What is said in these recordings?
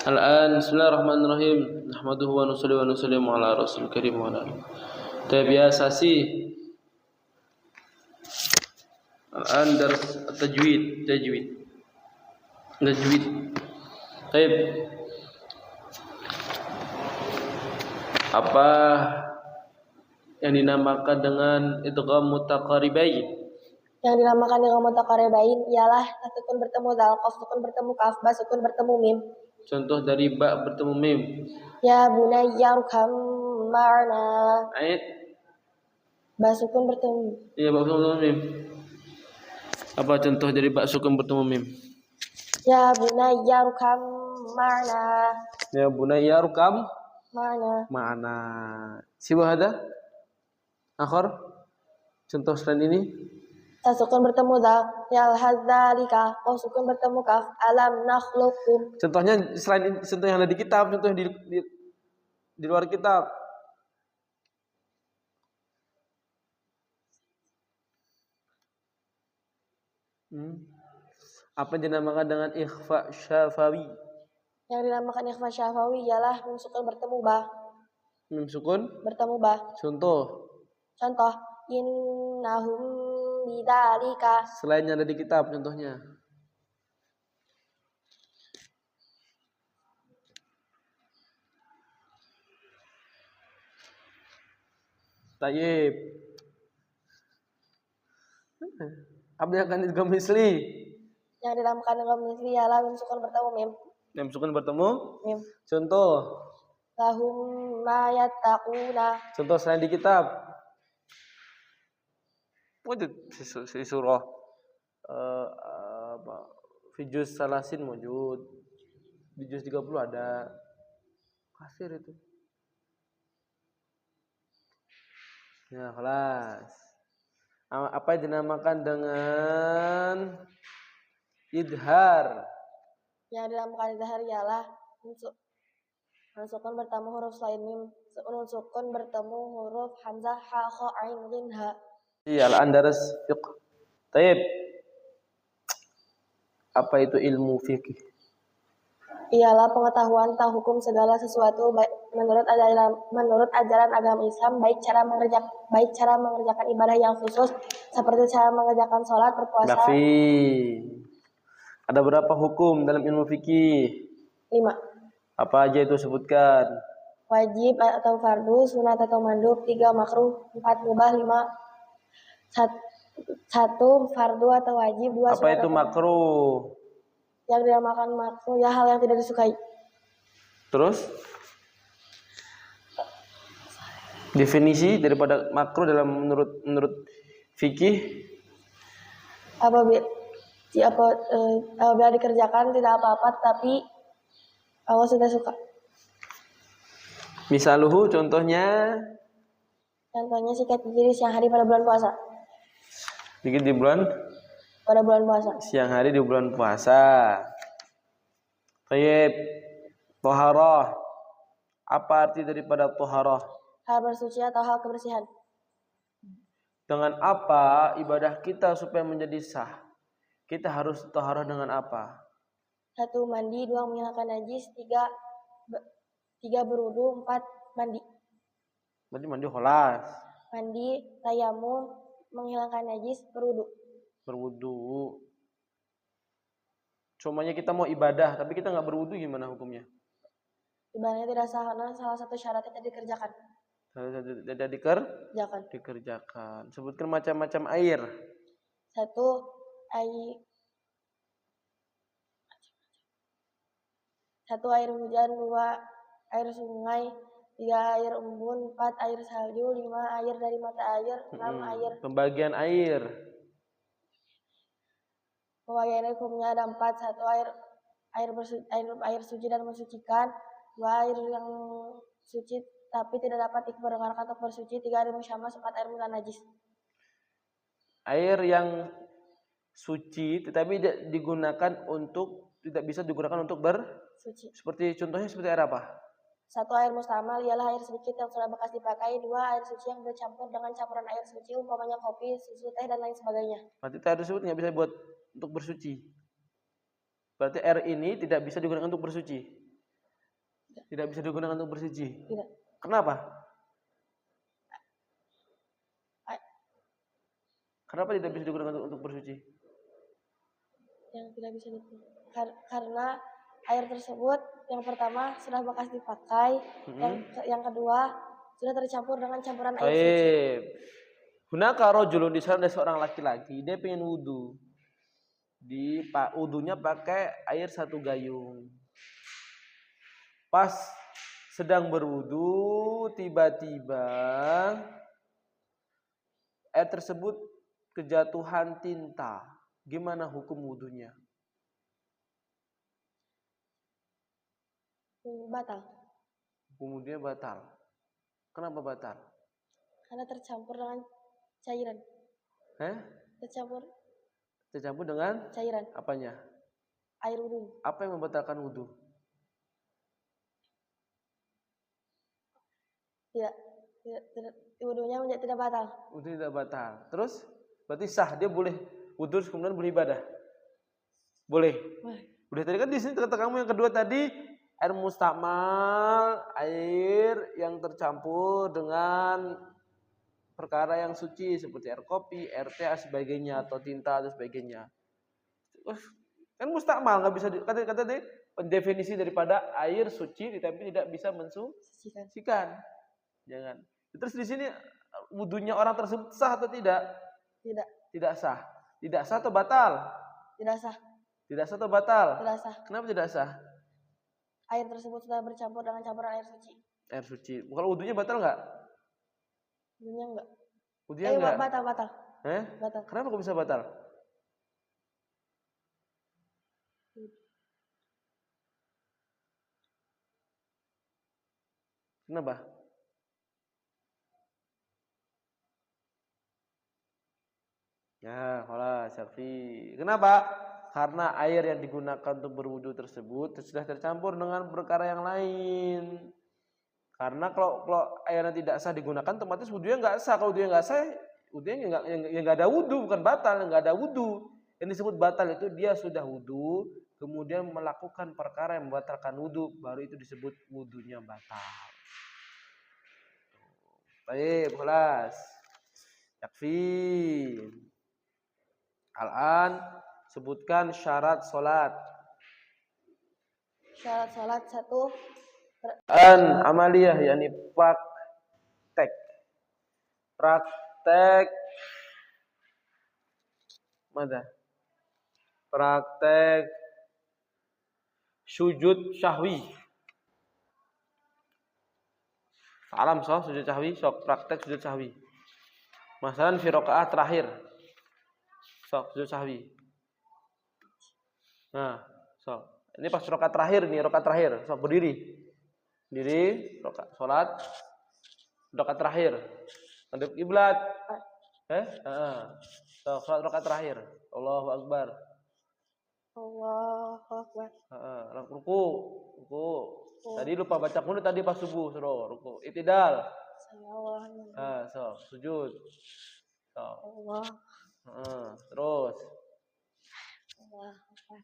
Al-an bismillahirrahmanirrahim. Nahmaduhu wa nusallimu ala rasul karim wa ala alihi. Biasa sih. Al-an dars tajwid. Baik. Apa yang dinamakan dengan idgham mutaqaribain? Yang dinamakan dengan mutaqaribain ialah sukun bertemu dal, qaf sukun bertemu kaf, ba sukun bertemu mim. Contoh dari ba bertemu mim. Ya bunayya rukam ma'ana. Ayat. Ba sukun bertemu. Iya, ba bertemu mim. Apa contoh dari ba sukun bertemu mim? Ya bunayya rukam ma'ana. Ya bunayya rukam ma'ana. Siwa hada? Akhir? Contoh selain ini? Sukun bertemu dal, ya hadzalika, qaf sukun bertemu kaf, alam nakhluqukum. Contohnya selain contoh yang ada di kitab, contoh yang di luar kitab. Apa yang dinamakan dengan ikhfa syafawi? Yang dinamakan ikhfa syafawi ialah mim sukun bertemu ba. Mim sukun bertemu ba. Contoh innahum bidzalika. Selain yang ada di kitab contohnya. Tayyib. Apa yang akan idgham misli? Yang dinamakan idgham misli ialah mim sukun bertemu mim. Mim sukun bertemu mim. Contoh. Lahum ma yattaquna. Contoh selain di kitab. Wujud si surah fi juz salasin wujud. Di juz 30 ada. Kasir itu. Ya, kelas. Apa yang dinamakan dengan idhar? Yang dinamakan idhar ialah sukun bertemu huruf selain mim, sukun bertemu huruf hamzah, ha, kha, ain, ghin, ha. Iya, al-andaras fiqh. Taib. Apa itu ilmu fikih? Ialah pengetahuan tentang hukum segala sesuatu baik menurut ajaran agama Islam, baik cara mengerjakan ibadah yang khusus seperti cara mengerjakan sholat, berpuasa. Ada berapa hukum dalam ilmu fikih? 5. Apa aja itu sebutkan? Wajib atau fardu, sunat atau mandub, 3 makruh, 4 mubah, 5 1 fardu atau wajib, 2 sunat. Apa itu makruh? Yang dinamakan makruh ya hal yang tidak disukai. Terus definisi daripada makruh dalam menurut fikih? Apabila dikerjakan tidak apa-apa tapi Allah sudah suka. Misaluhu contohnya sikat gigi siang hari pada bulan puasa. Dikit pada bulan puasa. Siang hari di bulan puasa. Tayyib. Toharah. Apa arti daripada toharah? Hal bersuci atau hal kebersihan. Dengan apa ibadah kita supaya menjadi sah? Kita harus toharah dengan apa? 1 mandi, 2 menghilangkan najis, 3 berwudu, 4 mandi. Berarti mandi kholas. Mandi, tayamum, menghilangkan najis, berwudu. Cumanya kita mau ibadah, tapi kita nggak berwudu, gimana hukumnya? Ibadahnya tidak sah karena salah satu syaratnya tidak dikerjakan. Tidak dikerjakan. Sebutkan macam-macam air. 1 air hujan, 2 air sungai, 3 air embun, 4 air salju, 5 air dari mata air, 6 air. Pembagian air. Pembagian hukumnya ada 4. 1 air suci dan mensucikan, 2 air yang suci tapi tidak dapat diperdengarkan atau bersuci, 3 air musyamas, 4 air mutan najis. Air yang suci tetapi tidak bisa digunakan untuk bersuci. Contohnya seperti air apa? 1 air mustamal ialah air sedikit yang sudah bekas dipakai. 2 air suci yang bercampur dengan campuran air suci, umpamanya kopi, susu, teh dan lain sebagainya. Berarti air tersebut nggak bisa buat untuk bersuci. Berarti air ini tidak bisa digunakan untuk bersuci. Tidak bisa digunakan untuk bersuci. Tidak. Kenapa? Kenapa tidak bisa digunakan untuk bersuci? Yang tidak bisa karena air tersebut yang pertama sudah bekas dipakai, yang kedua sudah tercampur dengan campuran air suci. Hunaka rajulun, di sana ada seorang laki-laki, dia pengen wudu. Wudunya pakai air 1 gayung. Pas sedang berwudu, tiba-tiba air tersebut kejatuhan tinta. Gimana hukum wudunya? Batal. Kemudian batal. Kenapa batal? Karena tercampur dengan cairan. Tercampur dengan cairan. Apanya? Air wudu. Apa yang membatalkan wudu? Tidak, wudunya tidak batal. Wudu tidak batal. Terus berarti sah, dia boleh wudu kemudian beribadah. Boleh. Boleh. Tadi kan di sini kata kamu yang kedua tadi air mustamal, air yang tercampur dengan perkara yang suci seperti air kopi, air teh sebagainya atau tinta dan sebagainya. Kan mustamal, nggak bisa kata deh definisi daripada air suci tapi tidak bisa mensucikan. Jangan. Terus di sini wudunya orang tersebut sah atau tidak? Tidak. Tidak sah. Tidak sah atau batal? Tidak sah. Tidak sah atau batal? Tidak sah. Kenapa tidak sah? Air tersebut sudah bercampur dengan campuran air suci. Air suci. Kalau wudunya batal nggak? Wudunya enggak. Wudunya enggak? Batal. Batal. Kenapa kok bisa batal? Kenapa? Ya, kalau Syafi. Kenapa? Karena air yang digunakan untuk berwudu tersebut sudah tercampur dengan perkara yang lain. Karena kalau airnya tidak sah digunakan, otomatis wudunya nggak sah. Kalau wudunya nggak sah, wudunya nggak ada wudu, bukan batal, nggak ada wudu. Yang disebut batal itu dia sudah wudu, kemudian melakukan perkara yang membatalkan wudu, baru itu disebut wudunya batal. Baik, kelas. Yakfi. Al-an sebutkan syarat salat. Syarat salat 1. Amaliyah, yakni praktek mana? Praktek sujud syahwi. Alam sujud syahwi, praktek sujud syahwi. Masalan fi rakaat terakhir. Sujud syahwi. Nah, ini pas rakaat terakhir nih, rakaat terakhir. Berdiri. Diri, salat rakaat terakhir. Hadap kiblat. Salat rakaat terakhir. Allahu Akbar. Allahu Akbar. Ruku. Tadi lupa baca kunut tadi pas subuh, ruku. Itidal. Sujud. Allah. Terus. Allahu Akbar.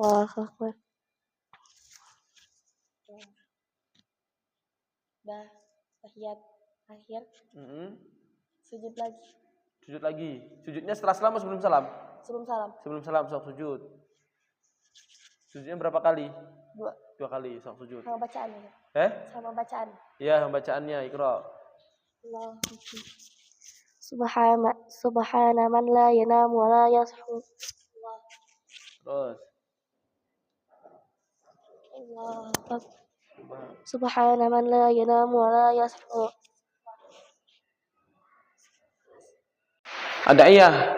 Allahu Akbar. Dah tahiyat akhir. Sujud lagi. Sujudnya setelah salam atau sebelum salam? Sebelum salam sujud. Sujudnya berapa kali? 2 kali sujud. Sama bacaannya. Sama bacaan. Iya, bacaannya Iqra. Allahu Subhana man la yanamu wa la yashu. Terus. Allah. Subhana man la yanamu wa la yashu. Ada'iyah.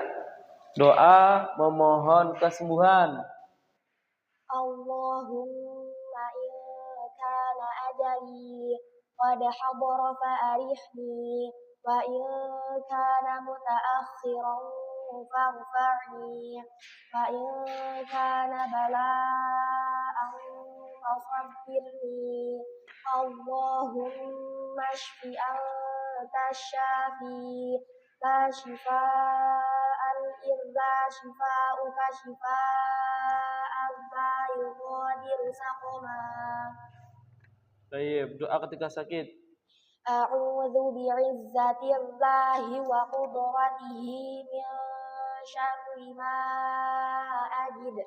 Doa memohon kesembuhan. Allahumma in kana ajali qad hadara fa'arihni wa in kana mutaakhiran farfa'ni wa in kana bala'an fasabbirni Allahumma shfi anta syafi la shifaan illa shifa'uka shifa'an la yughadiru saqama. Baik, doa ketika sakit. A'udzu bi'izzatillahi wa qudratihi min syarri ma ajid.